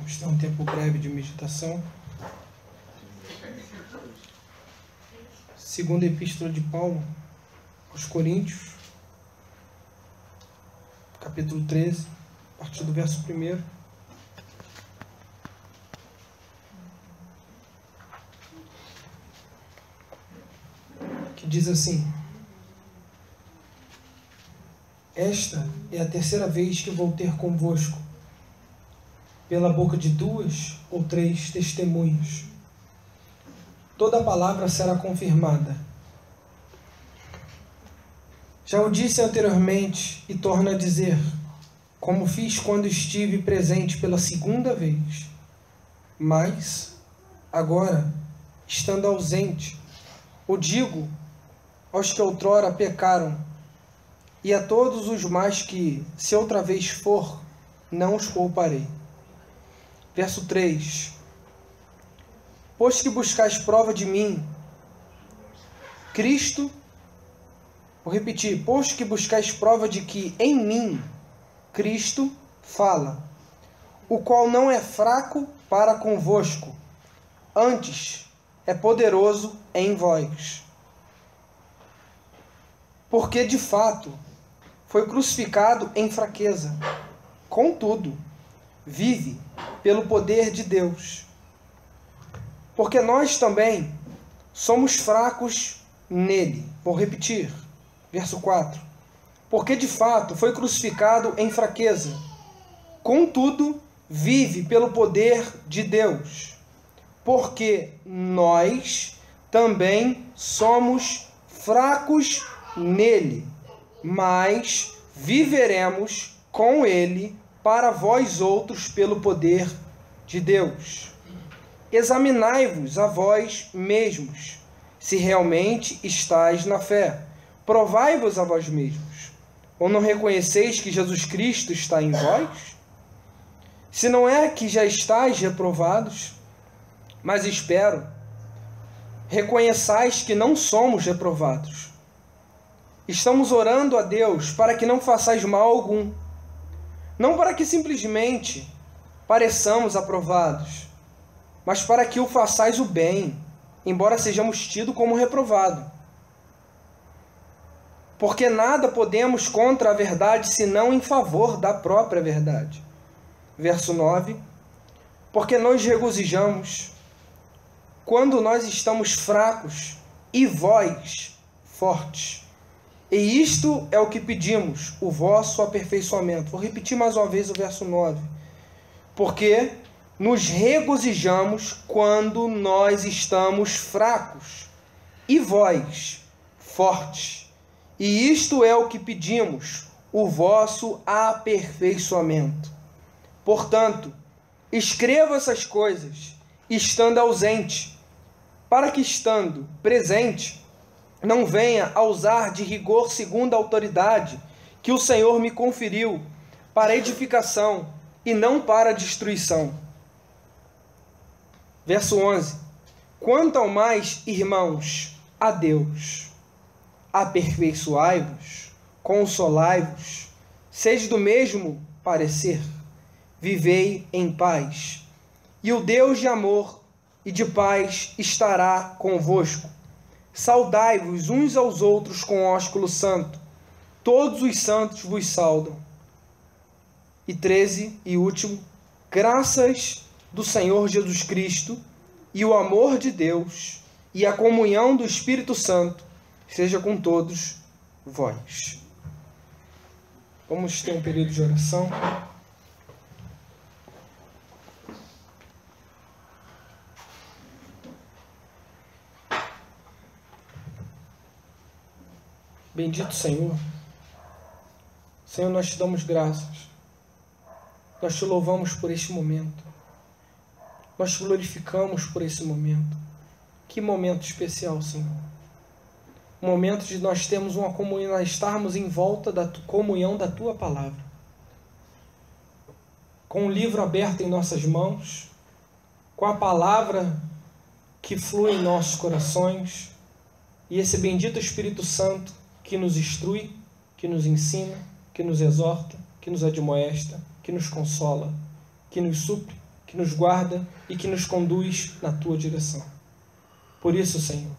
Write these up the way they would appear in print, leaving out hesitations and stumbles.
Vamos ter um tempo breve de meditação. Segunda Epístola de Paulo aos Coríntios, capítulo 13, a partir do verso 1. Que diz assim: Esta é a terceira vez que vou ter convosco, pela boca de 2 ou 3 testemunhas. Toda palavra será confirmada. Já o disse anteriormente e torno a dizer, como fiz quando estive presente pela segunda vez. Mas, agora, estando ausente, o digo aos que outrora pecaram, e a todos os mais que, se outra vez for, não os pouparei. Verso 3. Pois que buscais prova de mim, Cristo, vou repetir, pois que buscais prova de que em mim, Cristo fala, o qual não é fraco para convosco, antes é poderoso em vós. Porque de fato foi crucificado em fraqueza, contudo, vive pelo poder de Deus. Porque nós também somos fracos nele. Vou repetir, verso 4. Porque de fato foi crucificado em fraqueza, contudo vive pelo poder de Deus. Porque nós também somos fracos nele, mas viveremos com ele para vós outros pelo poder de Deus. Examinai-vos a vós mesmos, se realmente estáis na fé. Provai-vos a vós mesmos. Ou não reconheceis que Jesus Cristo está em vós? Se não é que já estáis reprovados, mas espero, reconheçais que não somos reprovados. Estamos orando a Deus para que não façais mal algum, não para que simplesmente pareçamos aprovados, mas para que o façais o bem, embora sejamos tidos como reprovado. Porque nada podemos contra a verdade, senão em favor da própria verdade. Verso 9. Porque nós regozijamos quando nós estamos fracos e vós fortes. E isto é o que pedimos, o vosso aperfeiçoamento. Vou repetir mais uma vez o verso 9. Porque nos regozijamos quando nós estamos fracos e vós fortes. E isto é o que pedimos, o vosso aperfeiçoamento. Portanto, escreva essas coisas, estando ausente, para que, estando presente, não venha a usar de rigor segundo a autoridade que o Senhor me conferiu, para edificação e não para destruição. Verso 11. Quanto ao mais, irmãos, a Deus, aperfeiçoai-vos, consolai-vos, sede do mesmo parecer, vivei em paz. E o Deus de amor e de paz estará convosco. Saudai-vos uns aos outros com ósculo santo. Todos os santos vos saudam. E 13, e último, graças do Senhor Jesus Cristo e o amor de Deus e a comunhão do Espírito Santo seja com todos vós. Vamos ter um período de oração. Bendito Senhor. Senhor, nós te damos graças. Nós te louvamos por este momento. Nós te glorificamos por esse momento. Que momento especial, Senhor. Um momento de nós termos uma comunhão, nós estarmos em volta da comunhão da Tua Palavra. Com o livro aberto em nossas mãos, com a Palavra que flui em nossos corações, e esse bendito Espírito Santo que nos instrui, que nos ensina, que nos exorta, que nos admoesta, que nos consola, que nos supre que nos guarda e que nos conduz na tua direção. Por isso, Senhor,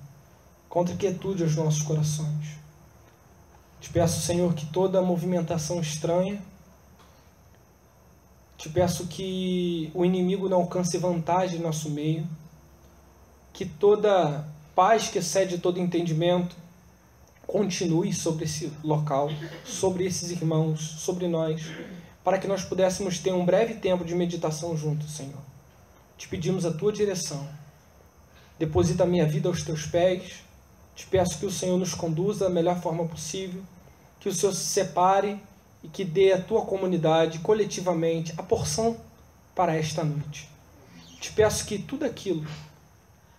contra quietude aos nossos corações. Te peço, Senhor, que toda movimentação estranha, te peço que o inimigo não alcance vantagem em nosso meio, que toda paz que excede todo entendimento continue sobre esse local, sobre esses irmãos, sobre nós, para que nós pudéssemos ter um breve tempo de meditação juntos, Senhor. Te pedimos a tua direção. Deposita a minha vida aos teus pés. Te peço que o Senhor nos conduza da melhor forma possível, que o Senhor se separe e que dê à tua comunidade, coletivamente, a porção para esta noite. Te peço que tudo aquilo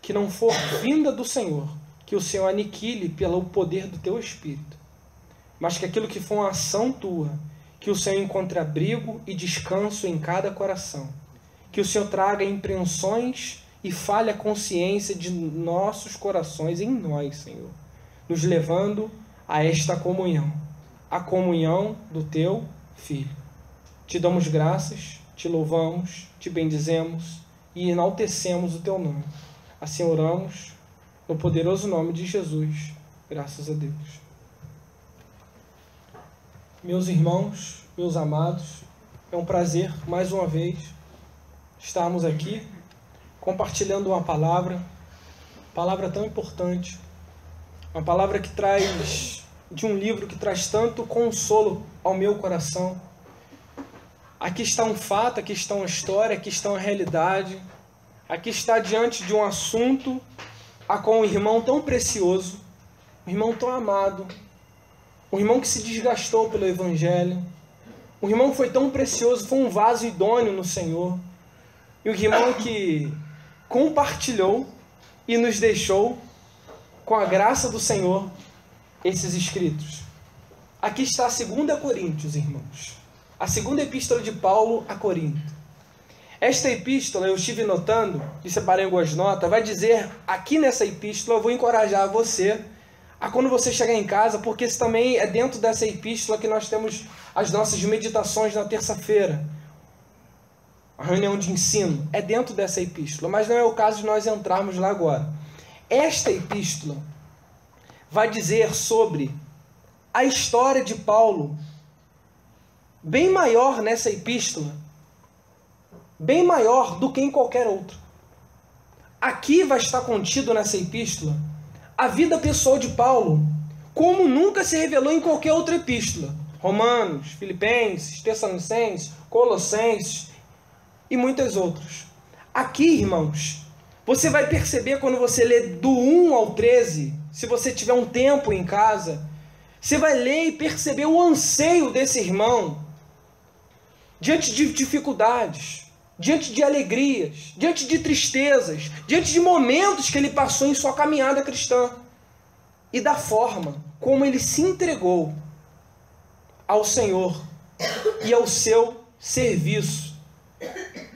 que não for vinda do Senhor, que o Senhor aniquile pelo poder do teu Espírito, mas que aquilo que for uma ação tua, que o Senhor encontre abrigo e descanso em cada coração, que o Senhor traga impressões e fale a consciência de nossos corações em nós, Senhor, nos levando a esta comunhão, a comunhão do teu Filho. Te damos graças, te louvamos, te bendizemos e enaltecemos o teu nome. Assim oramos, no poderoso nome de Jesus. Graças a Deus. Meus irmãos, meus amados, é um prazer, mais uma vez, estarmos aqui, compartilhando uma palavra tão importante, uma palavra que traz, de um livro que traz tanto consolo ao meu coração. Aqui está um fato, aqui está uma história, aqui está uma realidade, aqui está diante de um assunto com um irmão tão precioso, um irmão tão amado, um irmão que se desgastou pelo Evangelho, um irmão que foi tão precioso, foi um vaso idôneo no Senhor, e um irmão que compartilhou e nos deixou, com a graça do Senhor, esses escritos. Aqui está a 2 Coríntios, irmãos, a segunda epístola de Paulo a Corinto. Esta epístola, eu estive notando, e separei algumas notas, vai dizer, aqui nessa epístola, eu vou encorajar você a quando você chegar em casa, porque isso também é dentro dessa epístola que nós temos as nossas meditações na terça-feira. A reunião de ensino é dentro dessa epístola, mas não é o caso de nós entrarmos lá agora. Esta epístola vai dizer sobre a história de Paulo, bem maior nessa epístola, bem maior do que em qualquer outro. Aqui vai estar contido nessa epístola a vida pessoal de Paulo, como nunca se revelou em qualquer outra epístola. Romanos, Filipenses, Tessalonicenses, Colossenses e muitas outras. Aqui, irmãos, você vai perceber quando você lê do 1 ao 13, se você tiver um tempo em casa, você vai ler e perceber o anseio desse irmão diante de dificuldades, diante de alegrias, diante de tristezas, diante de momentos que ele passou em sua caminhada cristã, e da forma como ele se entregou ao Senhor e ao seu serviço,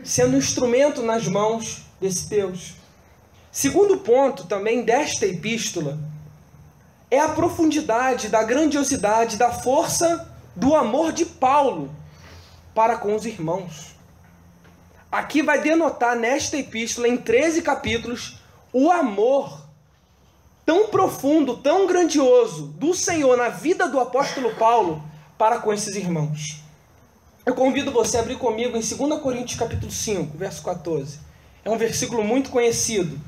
sendo instrumento nas mãos desse Deus. Segundo ponto também desta epístola é a profundidade, da grandiosidade, da força do amor de Paulo para com os irmãos. Aqui vai denotar nesta epístola, em 13 capítulos, o amor tão profundo, tão grandioso do Senhor na vida do apóstolo Paulo para com esses irmãos. Eu convido você a abrir comigo em 2 Coríntios capítulo 5, verso 14. É um versículo muito conhecido.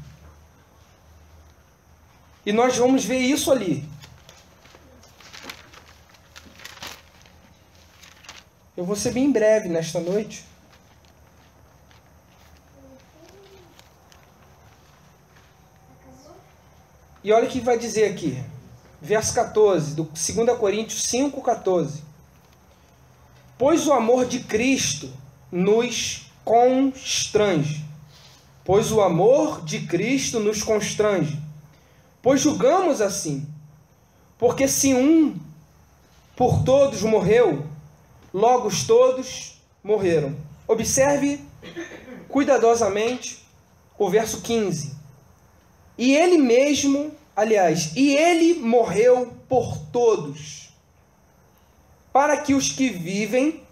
E nós vamos ver isso ali. Eu vou ser bem breve nesta noite. E olha o que vai dizer aqui. Verso 14, do 2 Coríntios 5, 14. Pois o amor de Cristo nos constrange. Pois o amor de Cristo nos constrange. Pois julgamos assim. Porque se um por todos morreu, logo todos morreram. Observe cuidadosamente o verso 15. E ele mesmo, e ele morreu por todos, para que os que vivem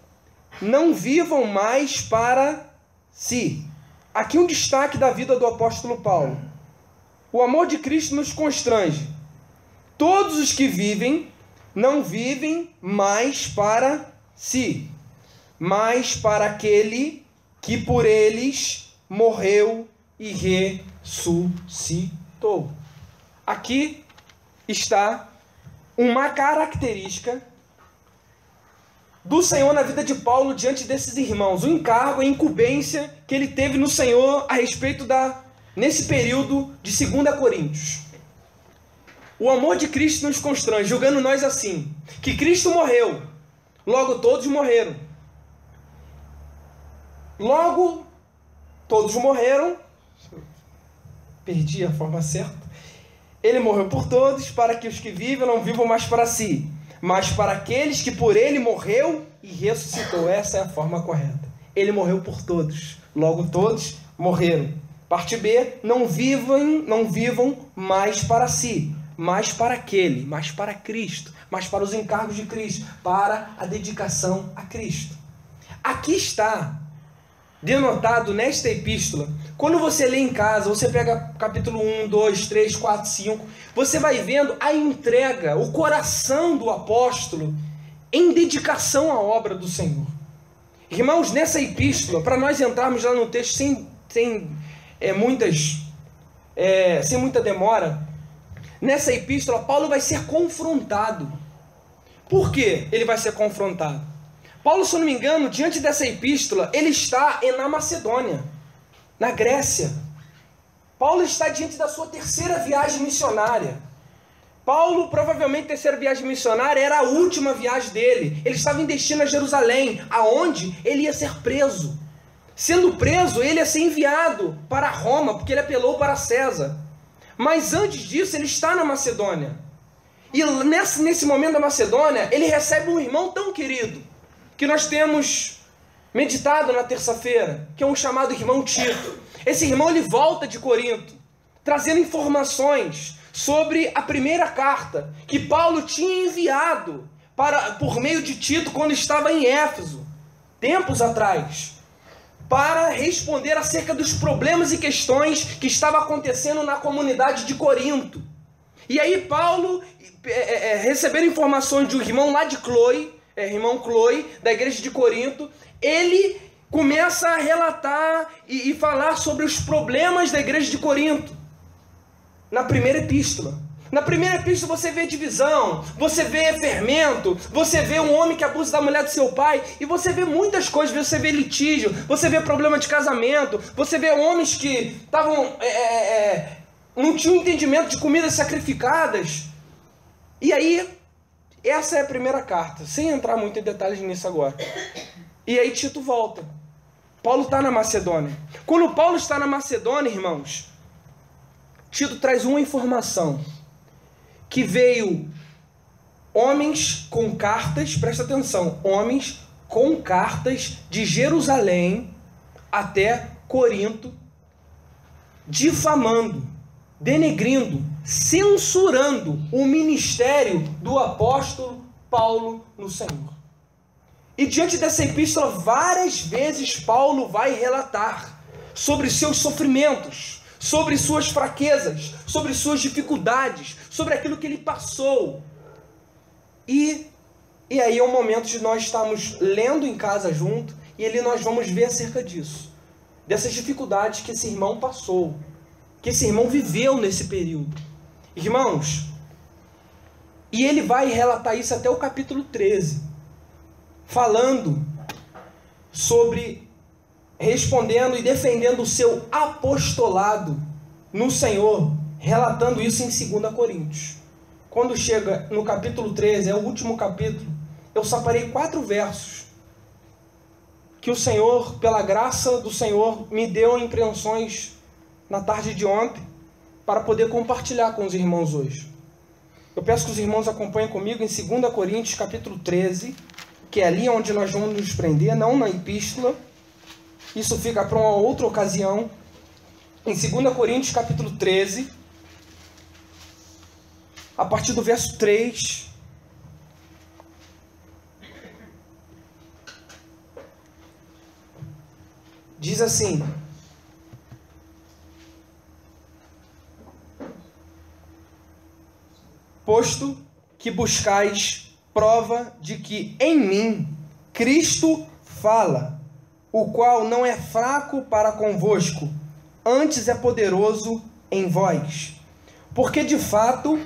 não vivam mais para si. Aqui um destaque da vida do apóstolo Paulo. O amor de Cristo nos constrange. Todos os que vivem, não vivem mais para si, mas para aquele que por eles morreu e ressuscitou. Aqui está uma característica do Senhor na vida de Paulo diante desses irmãos, o encargo, a incumbência que ele teve no Senhor a respeito nesse período de 2 Coríntios. O amor de Cristo nos constrange, julgando nós assim, que Cristo morreu, logo todos morreram. Logo todos morreram, perdi a forma certa, ele morreu por todos, para que os que vivem não vivam mais para si, mas para aqueles que por ele morreu e ressuscitou. Essa é a forma correta. Ele morreu por todos, logo todos morreram. Parte B, não vivam mais para si, mas para aquele, mas para Cristo, mas para os encargos de Cristo, para a dedicação a Cristo. Aqui está denotado nesta epístola. Quando você lê em casa, você pega capítulo 1, 2, 3, 4, 5, você vai vendo a entrega, o coração do apóstolo em dedicação à obra do Senhor. Irmãos, nessa epístola, para nós entrarmos lá no texto sem muita demora, nessa epístola, Paulo vai ser confrontado. Por que ele vai ser confrontado? Paulo, se eu não me engano, diante dessa epístola, ele está na Macedônia, na Grécia. Paulo está diante da sua terceira viagem missionária. Paulo, provavelmente, terceira viagem missionária era a última viagem dele. Ele estava em destino a Jerusalém, aonde ele ia ser preso. Sendo preso, ele ia ser enviado para Roma, porque ele apelou para César. Mas antes disso, ele está na Macedônia. E nesse momento da Macedônia, ele recebe um irmão tão querido, que nós temos meditado na terça-feira, que é um chamado irmão Tito. Esse irmão, ele volta de Corinto, trazendo informações sobre a primeira carta que Paulo tinha enviado por meio de Tito quando estava em Éfeso, tempos atrás, para responder acerca dos problemas e questões que estavam acontecendo na comunidade de Corinto. E aí Paulo, recebendo informações de um irmão lá de irmão Cloe, da igreja de Corinto, ele começa a relatar e falar sobre os problemas da igreja de Corinto. Na primeira epístola. Na primeira epístola você vê divisão, você vê fermento, você vê um homem que abusa da mulher do seu pai, e você vê muitas coisas, você vê litígio, você vê problema de casamento, você vê homens que não tinham entendimento de comidas sacrificadas. E aí, essa é a primeira carta, sem entrar muito em detalhes nisso agora. E aí Tito volta. Paulo está na Macedônia. Quando Paulo está na Macedônia, irmãos, Tito traz uma informação, que veio homens com cartas, presta atenção, homens com cartas de Jerusalém até Corinto, difamando, denegrindo, censurando o ministério do apóstolo Paulo no Senhor. E diante dessa epístola, várias vezes Paulo vai relatar sobre seus sofrimentos, sobre suas fraquezas, sobre suas dificuldades, sobre aquilo que ele passou. E aí é o momento de nós estarmos lendo em casa junto, e ali nós vamos ver acerca disso, dessas dificuldades que esse irmão passou, que esse irmão viveu nesse período. Irmãos, e ele vai relatar isso até o capítulo 13, falando sobre, respondendo e defendendo o seu apostolado no Senhor, relatando isso em 2 Coríntios. Quando chega no capítulo 13, é o último capítulo, eu separei 4 versos que o Senhor, pela graça do Senhor, me deu impressões na tarde de ontem, para poder compartilhar com os irmãos hoje. Eu peço que os irmãos acompanhem comigo em 2 Coríntios capítulo 13, que é ali onde nós vamos nos prender, não na epístola. Isso fica para uma outra ocasião. Em 2 Coríntios capítulo 13, a partir do verso 3, Diz assim: posto que buscais prova de que em mim Cristo fala, o qual não é fraco para convosco, antes é poderoso em vós. Porque de fato,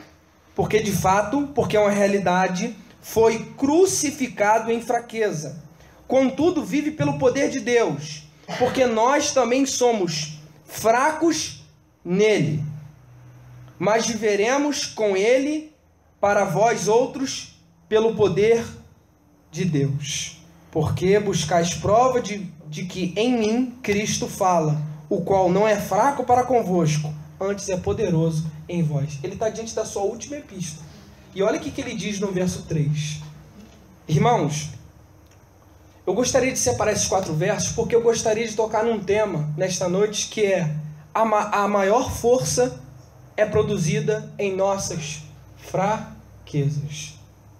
porque é uma realidade, foi crucificado em fraqueza. Contudo, vive pelo poder de Deus, porque nós também somos fracos nele, mas viveremos com ele para vós outros pelo poder de Deus. Porque buscais prova de que em mim Cristo fala, o qual não é fraco para convosco, antes é poderoso em vós. Ele está diante da sua última epístola. E olha o que ele diz no verso 3. Irmãos, eu gostaria de separar esses 4 versos, porque eu gostaria de tocar num tema nesta noite, que é a maior força é produzida em nossas fraquezas.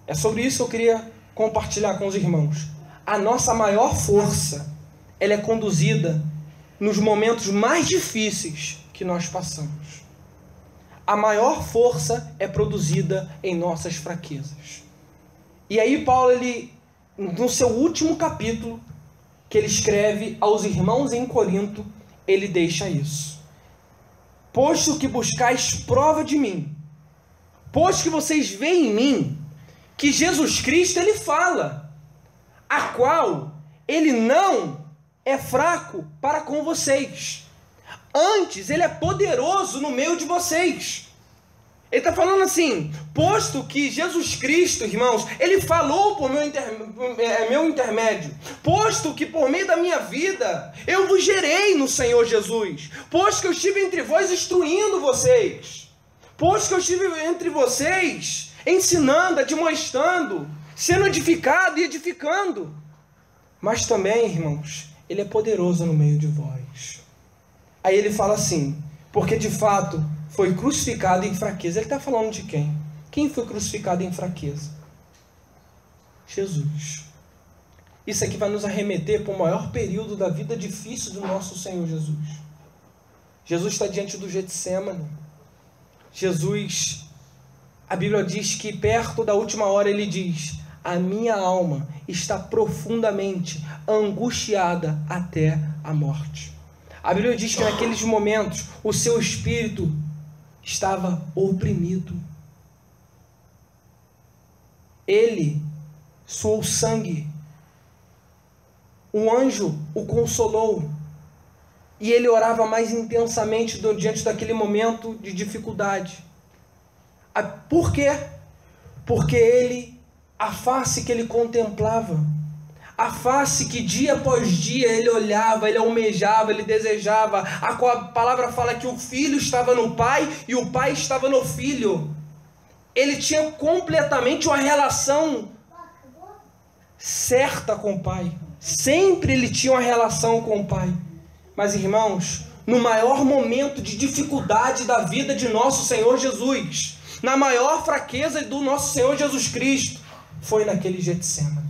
É sobre isso que eu queria compartilhar com os irmãos. A nossa maior força, ela é conduzida nos momentos mais difíceis que nós passamos. A maior força é produzida em nossas fraquezas. E aí Paulo, ele, no seu último capítulo, que ele escreve aos irmãos em Corinto, ele deixa isso. Posto que buscais prova de mim, posto que vocês veem em mim, que Jesus Cristo, ele fala, a qual ele não é fraco para com vocês. Antes, ele é poderoso no meio de vocês. Ele está falando assim, posto que Jesus Cristo, irmãos, ele falou por meu intermédio, posto que por meio da minha vida, eu vos gerei no Senhor Jesus, posto que eu estive entre vós instruindo vocês, posto que eu estive entre vocês ensinando, admoestando, sendo edificado e edificando. Mas também, irmãos, ele é poderoso no meio de vós. Aí ele fala assim, porque de fato foi crucificado em fraqueza. Ele está falando de quem? Quem foi crucificado em fraqueza? Jesus. Isso aqui vai nos arremeter para o maior período da vida difícil do nosso Senhor Jesus. Jesus está diante do Getsêmani. Jesus, a Bíblia diz que perto da última hora ele diz, a minha alma está profundamente angustiada até a morte. A Bíblia diz que naqueles momentos o seu espírito estava oprimido. Ele suou sangue. Um anjo o consolou. E ele orava mais intensamente diante daquele momento de dificuldade. Por quê? Porque a face que ele contemplava, a face que dia após dia ele olhava, ele almejava, ele desejava, a qual a palavra fala que o filho estava no pai e o pai estava no filho. Ele tinha completamente uma relação certa com o pai. Sempre ele tinha uma relação com o pai. Mas irmãos, no maior momento de dificuldade da vida de nosso Senhor Jesus, na maior fraqueza do nosso Senhor Jesus Cristo, foi naquele Getsêmani.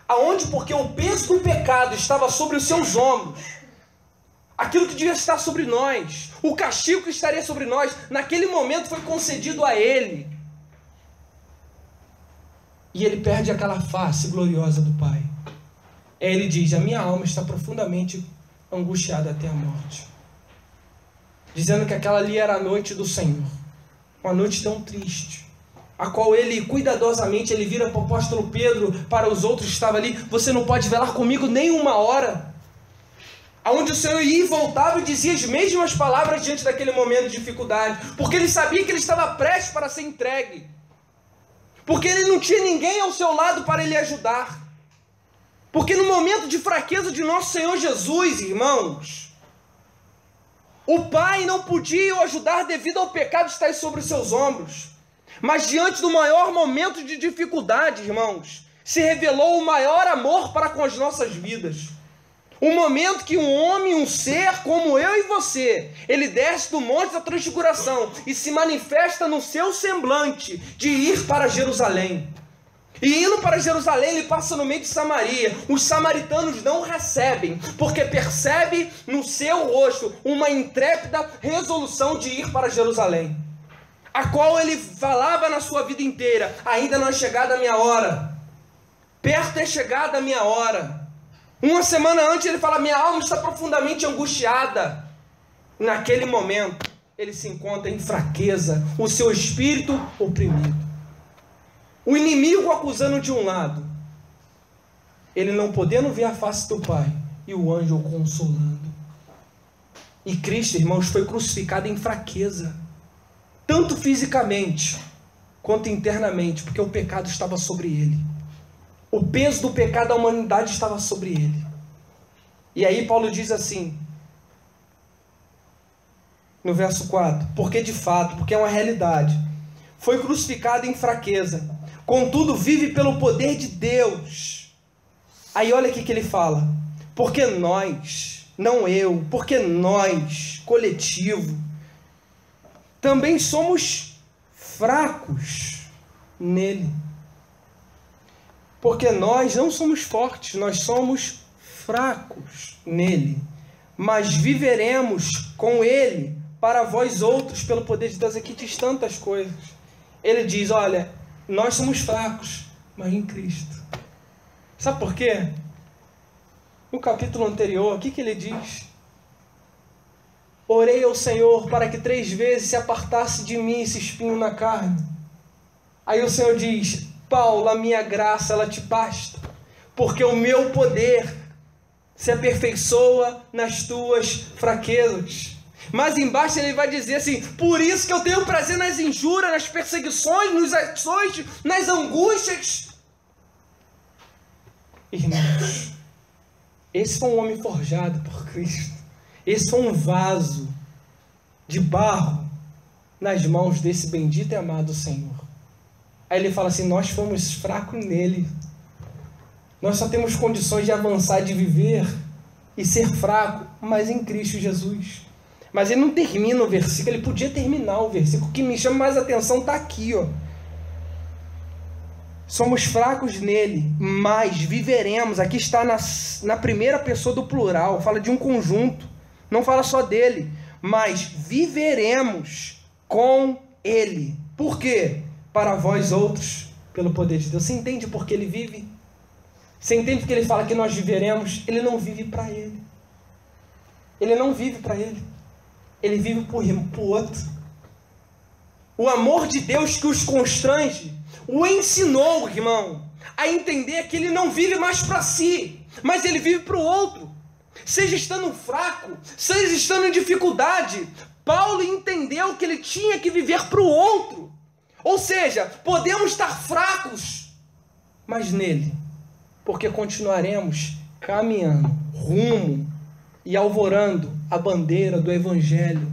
Aonde, porque o peso do pecado estava sobre os seus ombros, aquilo que devia estar sobre nós, o castigo que estaria sobre nós, naquele momento foi concedido a ele. E ele perde aquela face gloriosa do Pai. Aí ele diz, a minha alma está profundamente angustiada até a morte. Dizendo que aquela ali era a noite do Senhor. Uma noite tão triste, a qual ele cuidadosamente, ele vira para o apóstolo Pedro, para os outros que estavam ali, você não pode velar comigo nem uma hora. Aonde o Senhor ia e voltava e dizia as mesmas palavras diante daquele momento de dificuldade, porque ele sabia que ele estava prestes para ser entregue, porque ele não tinha ninguém ao seu lado para ele ajudar, porque no momento de fraqueza de nosso Senhor Jesus, irmãos, o Pai não podia o ajudar devido ao pecado estar sobre os seus ombros. Mas diante do maior momento de dificuldade, irmãos, se revelou o maior amor para com as nossas vidas. Um momento que um homem, um ser como eu e você, ele desce do monte da transfiguração e se manifesta no seu semblante de ir para Jerusalém. E indo para Jerusalém, ele passa no meio de Samaria. Os samaritanos não recebem, porque percebe no seu rosto uma intrépida resolução de ir para Jerusalém, a qual ele falava na sua vida inteira: ainda não é chegada a minha hora, perto é chegada a minha hora. Uma semana antes ele fala: minha alma está profundamente angustiada. Naquele momento ele se encontra em fraqueza, o seu espírito oprimido, o inimigo acusando de um lado, ele não podendo ver a face do Pai, e o anjo o consolando. E Cristo, irmãos, foi crucificado em fraqueza, tanto fisicamente quanto internamente, porque o pecado estava sobre ele. O peso do pecado da humanidade estava sobre ele. E aí Paulo diz assim, no verso 4, porque de fato, porque é uma realidade, foi crucificado em fraqueza, contudo vive pelo poder de Deus. Aí olha aqui que ele fala: porque nós, não eu, porque nós, coletivo, também somos fracos nele. Porque nós não somos fortes, nós somos fracos nele, mas viveremos com ele para vós outros, pelo poder de Deus. Aqui diz tantas coisas. Ele diz: olha, nós somos fracos, mas em Cristo. Sabe por quê? No capítulo anterior, o que ele diz? Orei ao Senhor para que 3 vezes se apartasse de mim esse espinho na carne. Aí o Senhor diz: Paulo, a minha graça, ela te basta, porque o meu poder se aperfeiçoa nas tuas fraquezas. Mas embaixo ele vai dizer assim: por isso que eu tenho prazer nas injúrias, nas perseguições, nos açoites, nas angústias. Irmãos, esse foi um homem forjado por Cristo. Esse foi um vaso de barro nas mãos desse bendito e amado Senhor. Aí ele fala assim: nós fomos fracos nele. Nós só temos condições de avançar, de viver e ser fraco, mas em Cristo Jesus. Mas ele não termina o versículo, ele podia terminar o versículo. O que me chama mais atenção está aqui, ó. Somos fracos nele, mas viveremos. Aqui está na primeira pessoa do plural, fala de um conjunto, não fala só dele, mas viveremos com ele. Por quê? Para vós outros, pelo poder de Deus. Você entende por que ele vive? Você entende porque ele fala que nós viveremos? Ele não vive para ele. Ele não vive para ele. Ele vive para o outro. O amor de Deus que os constrange o ensinou, irmão, a entender que ele não vive mais para si, mas ele vive para o outro. Seja estando fraco, seja estando em dificuldade, Paulo entendeu que ele tinha que viver para o outro. Ou seja, podemos estar fracos, mas nele, porque continuaremos caminhando rumo e alvorando a bandeira do Evangelho.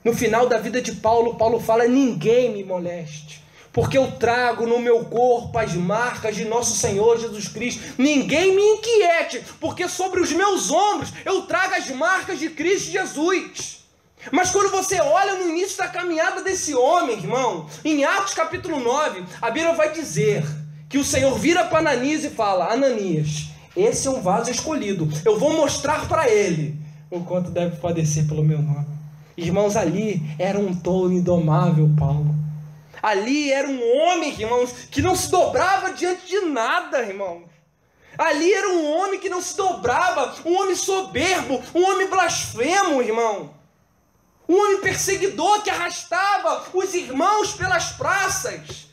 No final da vida de Paulo, Paulo fala: ninguém me moleste, porque eu trago no meu corpo as marcas de nosso Senhor Jesus Cristo. Ninguém me inquiete, porque sobre os meus ombros eu trago as marcas de Cristo Jesus. Mas quando você olha no início da caminhada desse homem, irmão, em Atos capítulo 9, a Bíblia vai dizer que o Senhor vira para Ananias e fala: Ananias, esse é um vaso escolhido, eu vou mostrar para ele o quanto deve padecer pelo meu nome. Irmãos, ali era um touro indomável, Paulo. Ali era um homem, irmãos, que não se dobrava diante de nada, irmãos. Ali era um homem que não se dobrava, um homem soberbo, um homem blasfemo, irmão. Um homem perseguidor que arrastava os irmãos pelas praças.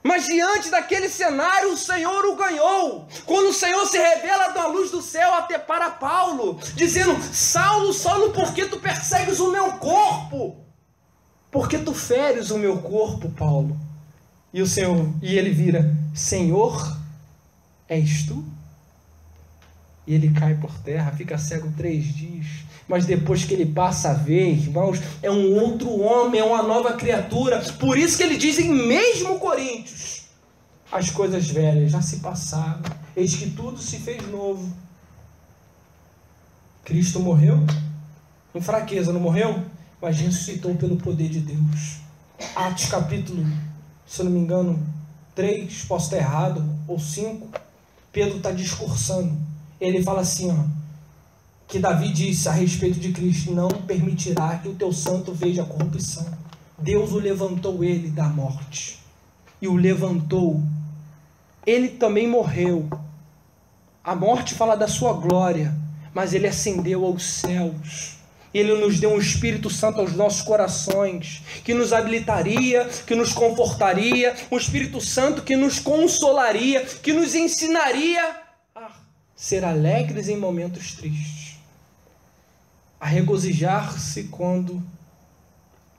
Mas diante daquele cenário, o Senhor o ganhou. Quando o Senhor se revela da luz do céu até para Paulo, dizendo: Saulo, Saulo, por que tu persegues o meu corpo? Por que tu feres o meu corpo, Paulo? E o Senhor, e ele vira: Senhor, és tu? E ele cai por terra, fica cego 3 dias. Mas depois que ele passa a ver, irmãos, é um outro homem, é uma nova criatura. Por isso que ele diz em mesmo Coríntios: as coisas velhas já se passaram, eis que tudo se fez novo. Cristo morreu em fraqueza, não morreu? Mas ressuscitou pelo poder de Deus. Atos capítulo, se eu não me engano, 3, posso estar errado, ou 5, Pedro está discursando. Ele fala assim, ó, que Davi disse a respeito de Cristo: não permitirá que o teu santo veja a corrupção. Deus o levantou ele da morte. E o levantou. Ele também morreu. A morte fala da sua glória, mas ele ascendeu aos céus. Ele nos deu um Espírito Santo aos nossos corações, que nos habilitaria, que nos confortaria, um Espírito Santo que nos consolaria, que nos ensinaria a ser alegres em momentos tristes, a regozijar-se quando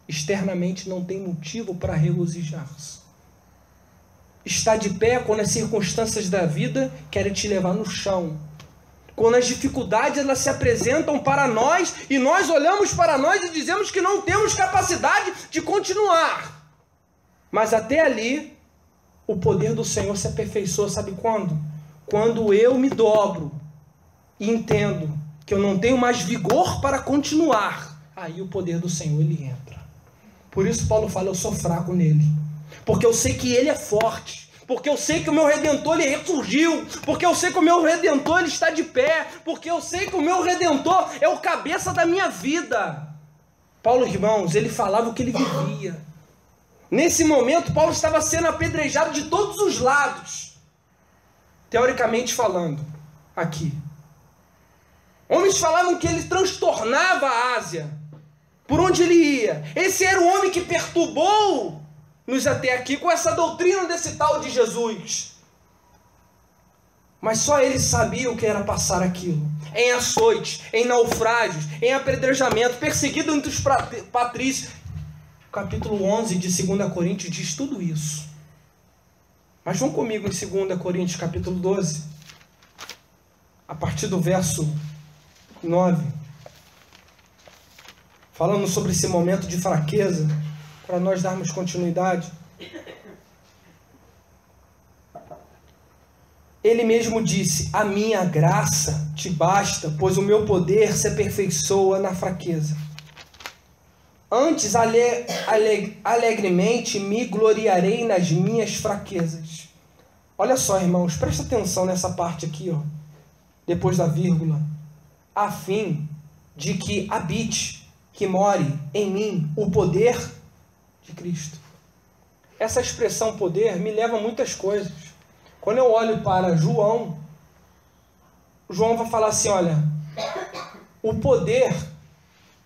externamente não tem motivo para regozijar-se. Estar de pé quando as circunstâncias da vida querem te levar no chão. Quando as dificuldades elas se apresentam para nós e nós olhamos para nós e dizemos que não temos capacidade de continuar. Mas até ali, o poder do Senhor se aperfeiçoa, sabe quando? Quando eu me dobro e entendo que eu não tenho mais vigor para continuar, aí o poder do Senhor ele entra. Por isso Paulo fala: eu sou fraco nele, porque eu sei que ele é forte. Porque eu sei que o meu Redentor ele ressurgiu. Porque eu sei que o meu Redentor ele está de pé. Porque eu sei que o meu Redentor é o cabeça da minha vida. Paulo, irmãos, ele falava o que ele vivia. Nesse momento, Paulo estava sendo apedrejado de todos os lados. Teoricamente falando, aqui. Homens falavam que ele transtornava a Ásia. Por onde ele ia. Esse era o homem que perturbou nos até aqui com essa doutrina desse tal de Jesus. Mas só ele sabia o que era passar aquilo. Em açoites, em naufrágios, em apedrejamento, perseguido entre os patrícios. O capítulo 11 de 2 Coríntios diz tudo isso. Mas vão comigo em 2 Coríntios capítulo 12. A partir do verso 9. Falando sobre esse momento de fraqueza, para nós darmos continuidade. Ele mesmo disse: a minha graça te basta, pois o meu poder se aperfeiçoa na fraqueza. Antes alegremente me gloriarei nas minhas fraquezas. Olha só, irmãos, presta atenção nessa parte aqui, ó, depois da vírgula. A fim de que habite, que more em mim o poder de Cristo. Essa expressão poder me leva a muitas coisas. Quando eu olho para João, João vai falar assim: olha, o poder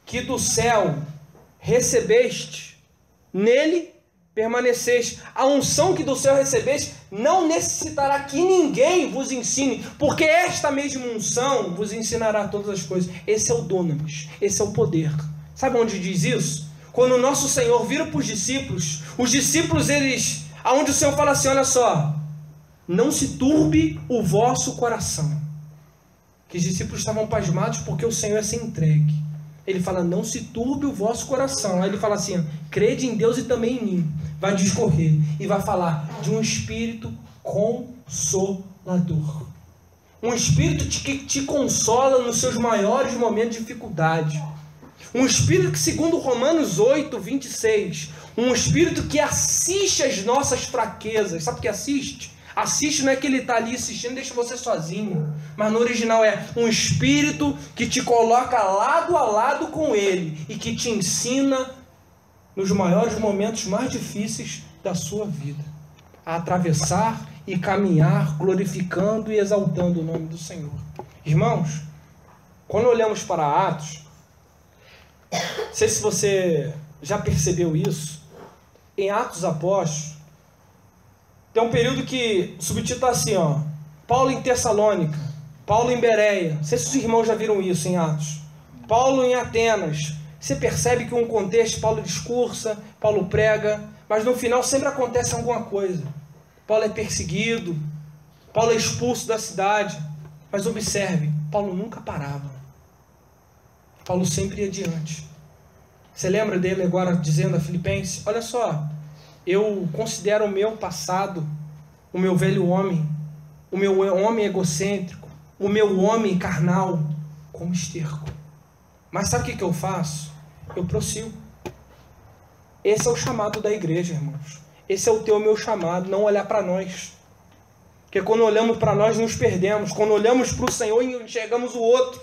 que do céu recebeste, nele permaneceste. A unção que do céu recebeste não necessitará que ninguém vos ensine, porque esta mesma unção vos ensinará todas as coisas. Esse é o dunamis, esse é o poder. Sabe onde diz isso? Quando o nosso Senhor vira para os discípulos, eles, aonde o Senhor fala assim: olha só, não se turbe o vosso coração. Que os discípulos estavam pasmados porque o Senhor ia ser entregue. Ele fala: não se turbe o vosso coração. Aí ele fala assim: crede em Deus e também em mim. Vai discorrer e vai falar de um espírito consolador. Um espírito que te consola nos seus maiores momentos de dificuldade. Um espírito que, segundo Romanos 8, 26, um espírito que assiste às nossas fraquezas. Sabe o que assiste? Assiste não é que ele está ali assistindo, deixa você sozinho. Mas no original é um espírito que te coloca lado a lado com ele e que te ensina nos maiores momentos mais difíceis da sua vida a atravessar e caminhar glorificando e exaltando o nome do Senhor. Irmãos, quando olhamos para Atos, não sei se você já percebeu isso, em Atos Apóstolos, tem um período que o subtítulo está assim, ó, Paulo em Tessalônica, Paulo em Bereia. Não sei se os irmãos já viram isso em Atos. Paulo em Atenas. Você percebe que um contexto, Paulo discursa, Paulo prega, mas no final sempre acontece alguma coisa. Paulo é perseguido, Paulo é expulso da cidade. Mas observe, Paulo nunca parava. Paulo sempre ia adiante. Você lembra dele agora dizendo a Filipenses: olha só, eu considero o meu passado, o meu velho homem, o meu homem egocêntrico, o meu homem carnal, como esterco. Mas sabe o que eu faço? Eu prossigo. Esse é o chamado da igreja, irmãos. Esse é o teu, meu chamado, não olhar para nós. Porque quando olhamos para nós, nos perdemos. Quando olhamos para o Senhor, enxergamos o outro.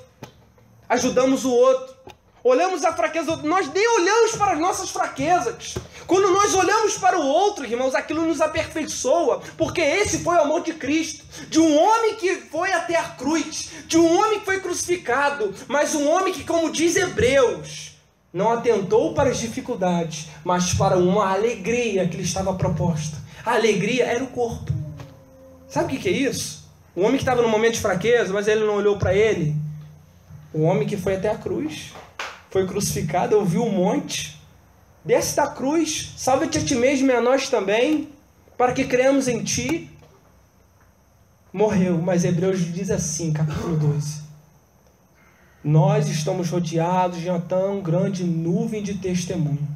Ajudamos o outro. Olhamos a fraqueza do outro. Nós nem olhamos para as nossas fraquezas. Quando nós olhamos para o outro, irmãos, aquilo nos aperfeiçoa. Porque esse foi o amor de Cristo. De um homem que foi até a cruz. De um homem que foi crucificado. Mas um homem que, como diz Hebreus, não atentou para as dificuldades, mas para uma alegria que lhe estava proposta. A alegria era o corpo. Sabe o que é isso? O homem que estava no momento de fraqueza, mas ele não olhou para ele. O homem que foi até a cruz, foi crucificado, ouviu um monte, desce da cruz, salva-te a ti mesmo e a nós também, para que creamos em ti. Morreu, mas Hebreus diz assim, capítulo 12. Nós estamos rodeados de uma tão grande nuvem de testemunho.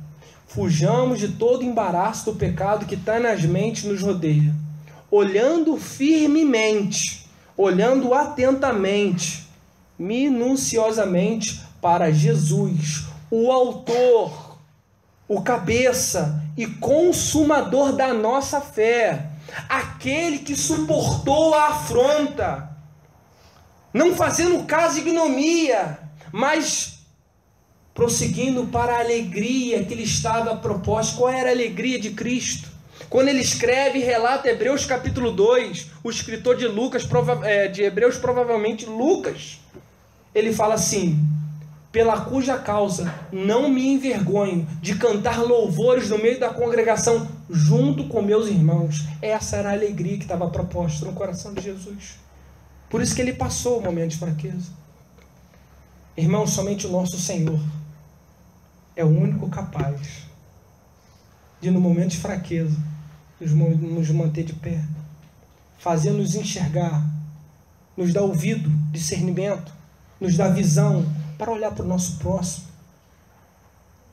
Fujamos de todo embaraço do pecado que tenazmente nos rodeia. Olhando firmemente, olhando atentamente, minuciosamente para Jesus, o autor, o cabeça e consumador da nossa fé, aquele que suportou a afronta, não fazendo caso de ignomia, mas prosseguindo para a alegria que lhe estava proposta. Qual era a alegria de Cristo? Quando ele escreve e relata Hebreus capítulo 2, o escritor de de Hebreus, provavelmente Lucas, ele fala assim: pela cuja causa não me envergonho de cantar louvores no meio da congregação junto com meus irmãos. Essa era a alegria que estava proposta no coração de Jesus. Por isso que ele passou o momento de fraqueza. Irmãos, somente o nosso Senhor é o único capaz de, no momento de fraqueza, nos manter de pé, fazer-nos enxergar, nos dar ouvido, discernimento, nos dar visão para olhar para o nosso próximo.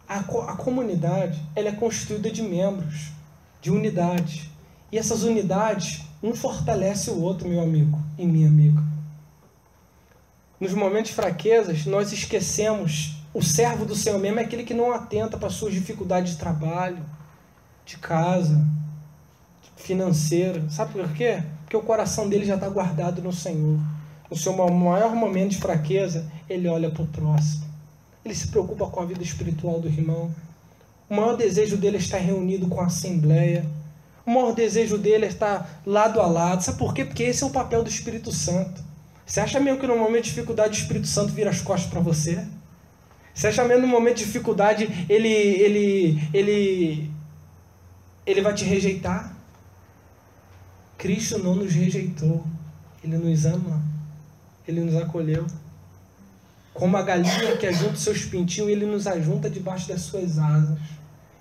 A comunidade, ela é constituída de membros, de unidade. E essas unidades, um fortalece o outro, meu amigo e minha amiga. Nos momentos de fraquezas, nós esquecemos, o servo do Senhor mesmo é aquele que não atenta para as suas dificuldades de trabalho, de casa, financeira. Sabe por quê? Porque o coração dele já está guardado no Senhor. No seu maior momento de fraqueza, ele olha para o próximo. Ele se preocupa com a vida espiritual do irmão. O maior desejo dele é estar reunido com a assembleia. O maior desejo dele é estar lado a lado. Sabe por quê? Porque esse é o papel do Espírito Santo. Você acha mesmo que no momento de dificuldade o Espírito Santo vira as costas para você? Você acha mesmo que no momento de dificuldade ele vai te rejeitar? Cristo não nos rejeitou. Ele nos ama. Ele nos acolheu. Como a galinha que ajunta os seus pintinhos, ele nos ajunta debaixo das suas asas.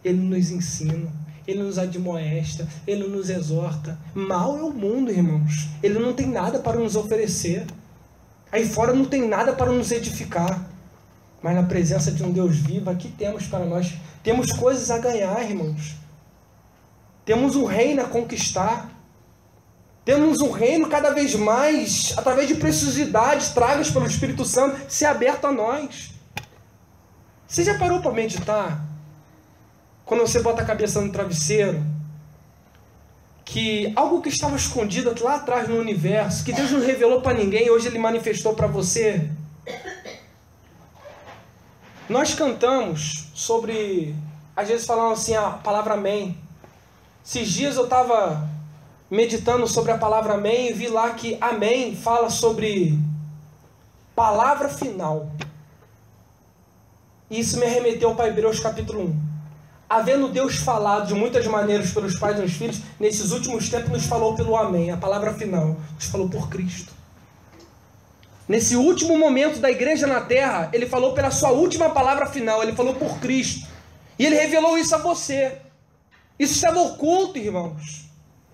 Ele nos ensina. Ele nos admoesta. Ele nos exorta. Mal é o mundo, irmãos. Ele não tem nada para nos oferecer. Aí fora não tem nada para nos edificar. Mas na presença de um Deus vivo, aqui temos para nós. Temos coisas a ganhar, irmãos. Temos um reino a conquistar. Temos um reino cada vez mais, através de preciosidades tragas pelo Espírito Santo, ser aberto a nós. Você já parou para meditar? Quando você bota a cabeça no travesseiro, que algo que estava escondido lá atrás no universo, que Deus não revelou para ninguém, hoje Ele manifestou para você. Nós cantamos sobre, às vezes falando assim, a palavra amém. Esses dias eu estava meditando sobre a palavra amém e vi lá que amém fala sobre palavra final. E isso me arremeteu para Hebreus capítulo 1. Havendo Deus falado de muitas maneiras pelos pais e os filhos, nesses últimos tempos nos falou pelo amém, a palavra final, nos falou por Cristo. Nesse último momento da igreja na terra, Ele falou pela sua última palavra final, Ele falou por Cristo. E Ele revelou isso a você. Isso estava oculto, irmãos.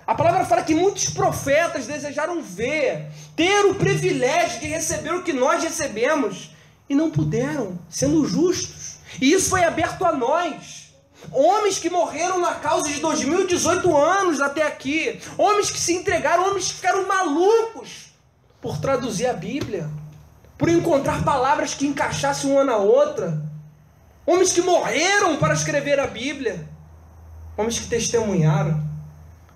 A palavra fala que muitos profetas desejaram ver, ter o privilégio de receber o que nós recebemos, e não puderam, sendo justos. E isso foi aberto a nós. Homens que morreram na causa de 2018 anos até aqui. Homens que se entregaram, homens que ficaram malucos por traduzir a Bíblia, por encontrar palavras que encaixassem uma na outra. Homens que morreram para escrever a Bíblia. homens que testemunharam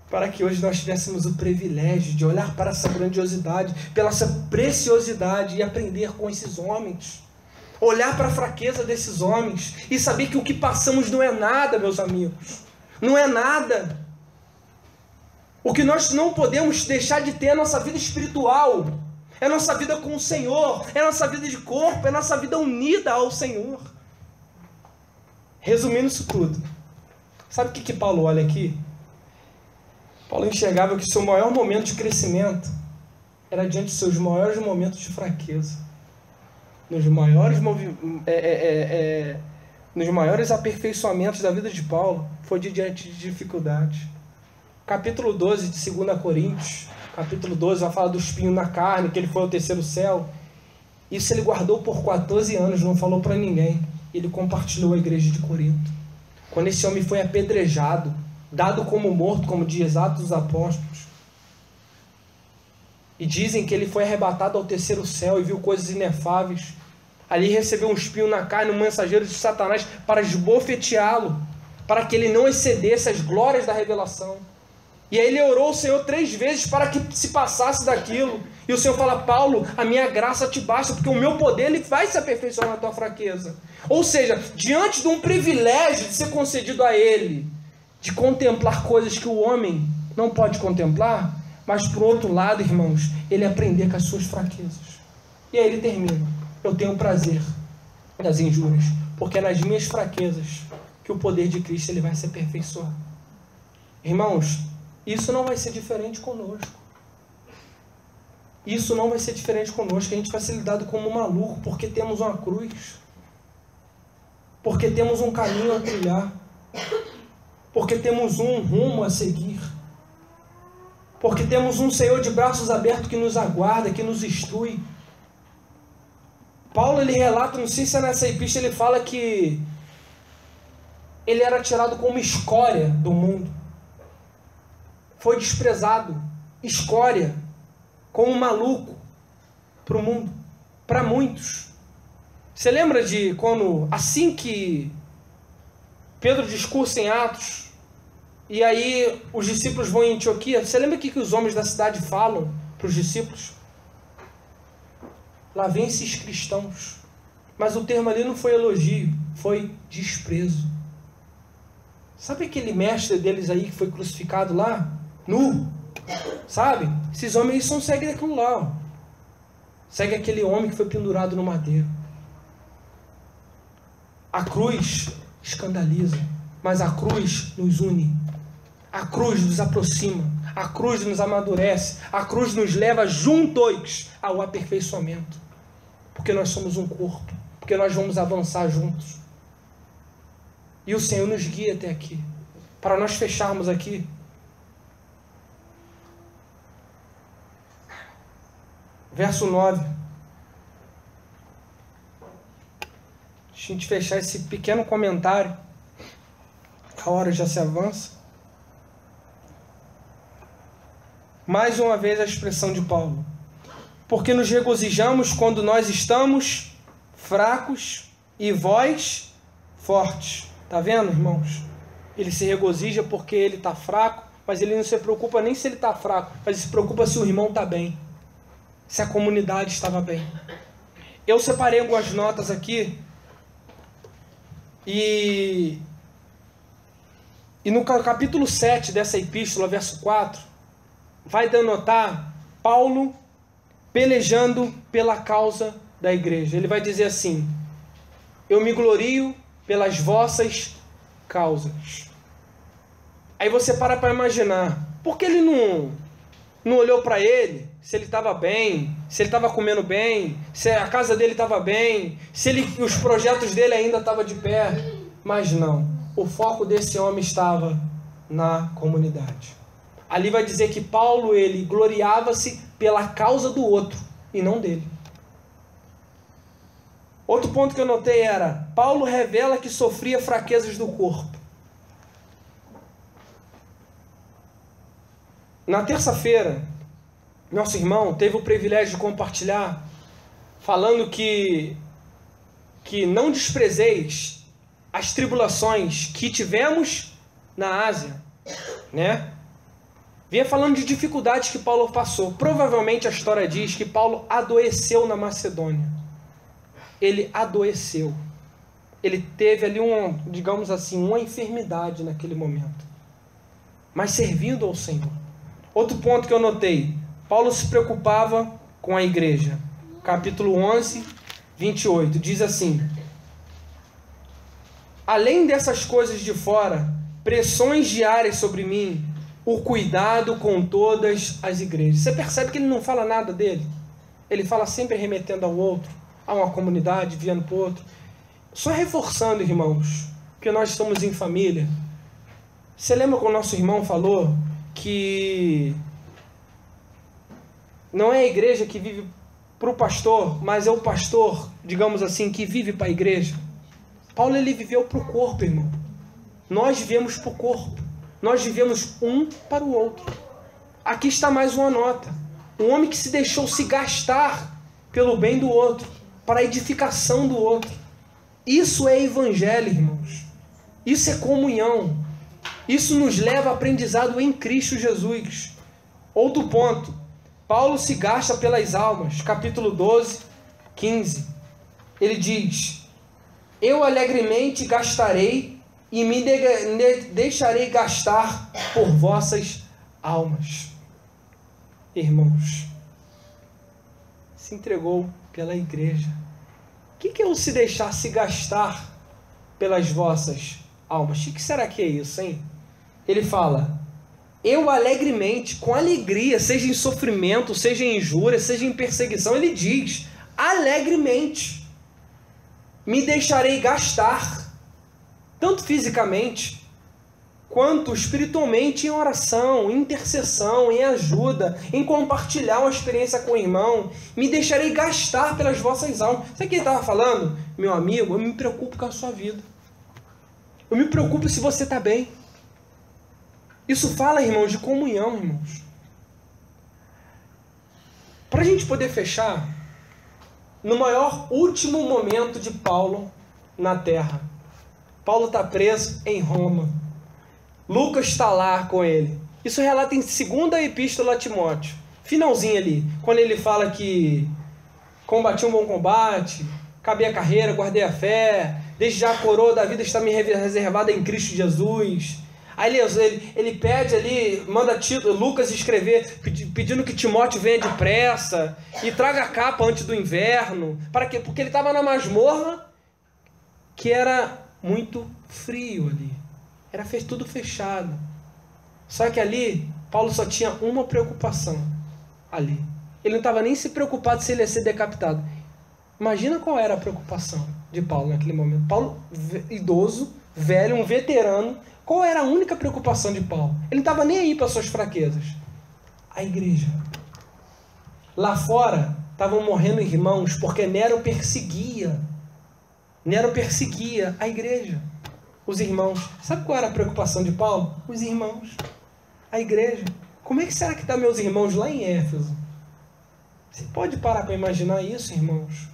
para que hoje nós tivéssemos o privilégio de olhar para essa grandiosidade, pela essa preciosidade e aprender com esses homens. Olhar para a fraqueza desses homens e saber que o que passamos não é nada, meus amigos. Não é nada. O que nós não podemos deixar de ter é a nossa vida espiritual, é a nossa vida com o Senhor, é a nossa vida de corpo, é a nossa vida unida ao Senhor. Resumindo isso tudo, sabe o que Paulo olha aqui? Paulo enxergava que o seu maior momento de crescimento era diante de seus maiores momentos de fraqueza. Nos maiores aperfeiçoamentos da vida de Paulo, foi diante de dificuldades. Capítulo 12 de 2 Coríntios, capítulo 12, vai falar do espinho na carne, que ele foi ao terceiro céu. Isso ele guardou por 14 anos, não falou para ninguém. Ele compartilhou a igreja de Corinto. Quando esse homem foi apedrejado, dado como morto, como diz Atos dos Apóstolos, e dizem que ele foi arrebatado ao terceiro céu e viu coisas inefáveis. Ali recebeu um espinho na carne, um mensageiro de Satanás para esbofeteá-lo, para que ele não excedesse as glórias da revelação. E aí ele orou ao Senhor 3 vezes para que se passasse daquilo. E o Senhor fala: Paulo, a minha graça te basta, porque o meu poder ele vai se aperfeiçoar na tua fraqueza. Ou seja, diante de um privilégio de ser concedido a ele, de contemplar coisas que o homem não pode contemplar, mas por outro lado, irmãos, ele aprender com as suas fraquezas. E aí ele termina: eu tenho prazer nas injúrias, porque é nas minhas fraquezas que o poder de Cristo ele vai se aperfeiçoar. Irmãos, isso não vai ser diferente conosco. Isso não vai ser diferente conosco. A gente vai ser lidado como um maluco, porque temos uma cruz, porque temos um caminho a trilhar, porque temos um rumo a seguir, porque temos um Senhor de braços abertos que nos aguarda, que nos instrui. Paulo ele relata, não sei se é nessa epístola, ele fala que ele era tirado como escória do mundo, foi desprezado, escória, como um maluco para o mundo, para muitos. Você lembra de quando, assim que Pedro discursa em Atos, e aí os discípulos vão em Antioquia, você lembra o que os homens da cidade falam para os discípulos? Lá vem esses cristãos. Mas o termo ali não foi elogio, foi desprezo. Sabe aquele mestre deles aí que foi crucificado lá? Nu. Sabe? Esses homens são seguem daquilo lá. Ó. Segue aquele homem que foi pendurado no madeiro. A cruz escandaliza, mas a cruz nos une. A cruz nos aproxima. A cruz nos amadurece. A cruz nos leva juntos ao aperfeiçoamento. Porque nós somos um corpo. Porque nós vamos avançar juntos. E o Senhor nos guia até aqui. Para nós fecharmos aqui. Verso 9. Deixa a gente fechar esse pequeno comentário. A hora já se avança. Mais uma vez a expressão de Paulo. Porque nos regozijamos quando nós estamos fracos e vós fortes. Está vendo, irmãos? Ele se regozija porque ele está fraco, mas ele não se preocupa nem se ele está fraco, mas ele se preocupa se o irmão está bem, se a comunidade estava bem. Eu separei algumas notas aqui, e no capítulo 7 dessa epístola, verso 4, vai denotar Paulo pelejando pela causa da igreja. Ele vai dizer assim: eu me glorio pelas vossas causas. Aí você para imaginar, por que ele não olhou para ele, se ele estava bem, se ele estava comendo bem, se a casa dele estava bem, se os projetos dele ainda estavam de pé. Mas não, o foco desse homem estava na comunidade. Ali vai dizer que Paulo, ele gloriava-se pela causa do outro e não dele. Outro ponto que eu notei era, Paulo revela que sofria fraquezas do corpo. Na terça-feira, nosso irmão teve o privilégio de compartilhar, falando que não desprezeis as tribulações que tivemos na Ásia, né? Vinha falando de dificuldades que Paulo passou. Provavelmente a história diz que Paulo adoeceu na Macedônia. Ele adoeceu. Ele teve ali digamos assim, uma enfermidade naquele momento. Mas servindo ao Senhor. Outro ponto que eu notei. Paulo se preocupava com a igreja. Capítulo 11, 28. Diz assim: além dessas coisas de fora, pressões diárias sobre mim, o cuidado com todas as igrejas. Você percebe que ele não fala nada dele? Ele fala sempre remetendo ao outro, a uma comunidade, vindo para o outro. Só reforçando, irmãos, que nós estamos em família. Você lembra quando o nosso irmão falou que não é a igreja que vive para o pastor, mas é o pastor, digamos assim, que vive para a igreja? Paulo, ele viveu para o corpo, irmão. Nós vivemos para o corpo. Nós vivemos um para o outro. Aqui está mais uma nota. Um homem que se deixou se gastar pelo bem do outro, para a edificação do outro. Isso é evangelho, irmãos. Isso é comunhão. Isso nos leva a aprendizado em Cristo Jesus. Outro ponto. Paulo se gasta pelas almas. Capítulo 12, 15. Ele diz: eu alegremente gastarei e me deixarei gastar por vossas almas. Irmãos, se entregou pela igreja. O que é o se deixar se gastar pelas vossas almas? O que será que é isso, hein? Ele fala: eu alegremente, com alegria, seja em sofrimento, seja em injúria, seja em perseguição, ele diz, alegremente, me deixarei gastar, tanto fisicamente, quanto espiritualmente, em oração, em intercessão, em ajuda, em compartilhar uma experiência com o irmão. Me deixarei gastar pelas vossas almas. Sabe o que ele estava falando? Meu amigo, eu me preocupo com a sua vida. Eu me preocupo se você está bem. Isso fala, irmãos, de comunhão, irmãos. Para a gente poder fechar, no maior último momento de Paulo na terra, Paulo está preso em Roma. Lucas está lá com ele. Isso relata em 2ª Epístola a Timóteo. Finalzinho ali, quando ele fala que combati um bom combate, acabei a carreira, guardei a fé, desde já a coroa da vida está me reservada em Cristo Jesus. Aí ele pede ali, manda Lucas escrever, pedindo que Timóteo venha depressa e traga a capa antes do inverno. Para quê? Porque ele estava na masmorra, que era muito frio ali. Era tudo fechado. Só que ali, Paulo só tinha uma preocupação. Ali. Ele não estava nem se preocupado se ele ia ser decapitado. Imagina qual era a preocupação de Paulo naquele momento. Paulo, idoso, velho, um veterano. Qual era a única preocupação de Paulo? Ele não estava nem aí para suas fraquezas. A igreja. Lá fora, estavam morrendo irmãos, porque Nero perseguia. Nero perseguia a igreja. Os irmãos. Sabe qual era a preocupação de Paulo? Os irmãos. A igreja. Como é que será que estão meus irmãos lá em Éfeso? Você pode parar para imaginar isso, irmãos?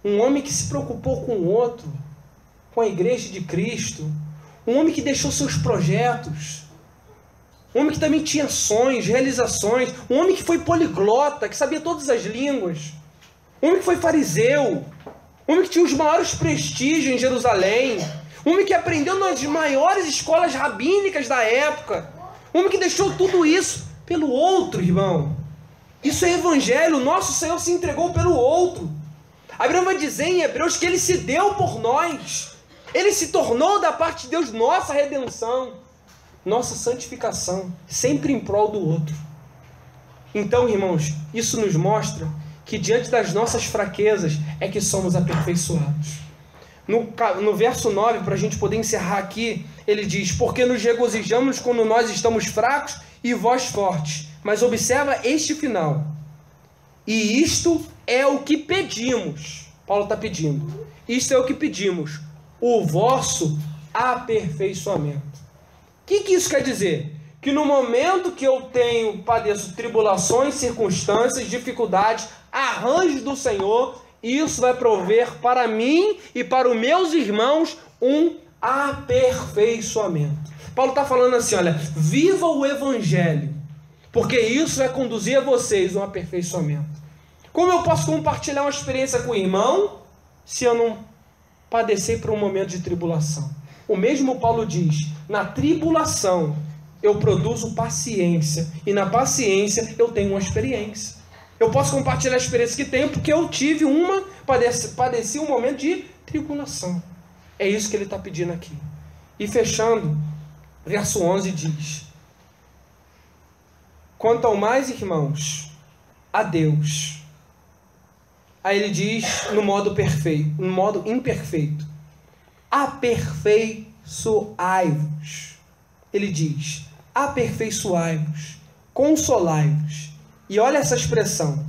Um homem que se preocupou com o outro, com a igreja de Cristo. Um homem que deixou seus projetos. Um homem que também tinha sonhos, realizações. Um homem que foi poliglota, que sabia todas as línguas. Um homem que foi fariseu. Um homem que tinha os maiores prestígios em Jerusalém. Um homem que aprendeu nas maiores escolas rabínicas da época. Um homem que deixou tudo isso pelo outro, irmão. Isso é evangelho. Nosso Senhor se entregou pelo outro. A Bíblia vai dizer em Hebreus que Ele se deu por nós. Ele se tornou da parte de Deus nossa redenção, nossa santificação, sempre em prol do outro. Então, irmãos, isso nos mostra que diante das nossas fraquezas é que somos aperfeiçoados. No verso 9, para a gente poder encerrar aqui, ele diz: porque nos regozijamos quando nós estamos fracos e vós fortes. Mas observa este final. E isto é o que pedimos. Paulo está pedindo. Isto é o que pedimos. O vosso aperfeiçoamento. O que isso quer dizer? Que no momento que eu padeço tribulações, circunstâncias, dificuldades, arranjos do Senhor, isso vai prover para mim e para os meus irmãos um aperfeiçoamento. Paulo está falando assim, olha, viva o Evangelho, porque isso vai conduzir a vocês um aperfeiçoamento. Como eu posso compartilhar uma experiência com o irmão, se eu não padecer por um momento de tribulação? O mesmo Paulo diz, na tribulação eu produzo paciência, e na paciência eu tenho uma experiência. Eu posso compartilhar a experiência que tenho, porque eu tive padeci um momento de tribulação. É isso que ele está pedindo aqui. E fechando, verso 11 diz: quanto ao mais, irmãos, a Deus. Aí ele diz no modo perfeito, no modo imperfeito: aperfeiçoai-vos. Ele diz: aperfeiçoai-vos, consolai-vos. E olha essa expressão: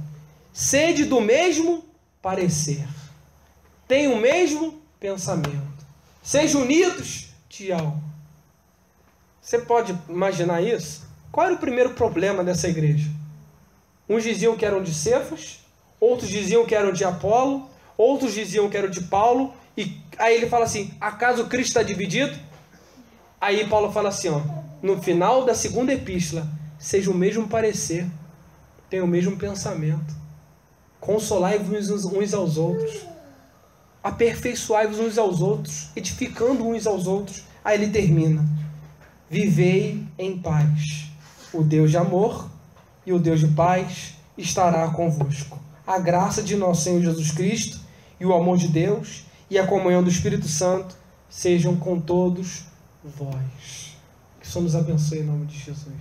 sede do mesmo parecer, tenham o mesmo pensamento, sejam unidos de alma. Você pode imaginar isso? Qual era o primeiro problema dessa igreja? Uns diziam que eram de Cefas, outros diziam que eram de Apolo, outros diziam que eram de Paulo, e aí ele fala assim: acaso Cristo está dividido? Aí Paulo fala assim, ó, no final da segunda epístola: seja o mesmo parecer, tenha o mesmo pensamento, consolai-vos uns aos outros, aperfeiçoai-vos uns aos outros, edificando uns aos outros. Aí ele termina: vivei em paz, o Deus de amor e o Deus de paz estará convosco. A graça de nosso Senhor Jesus Cristo e o amor de Deus e a comunhão do Espírito Santo sejam com todos vós. Que o Senhor nos abençoe em nome de Jesus.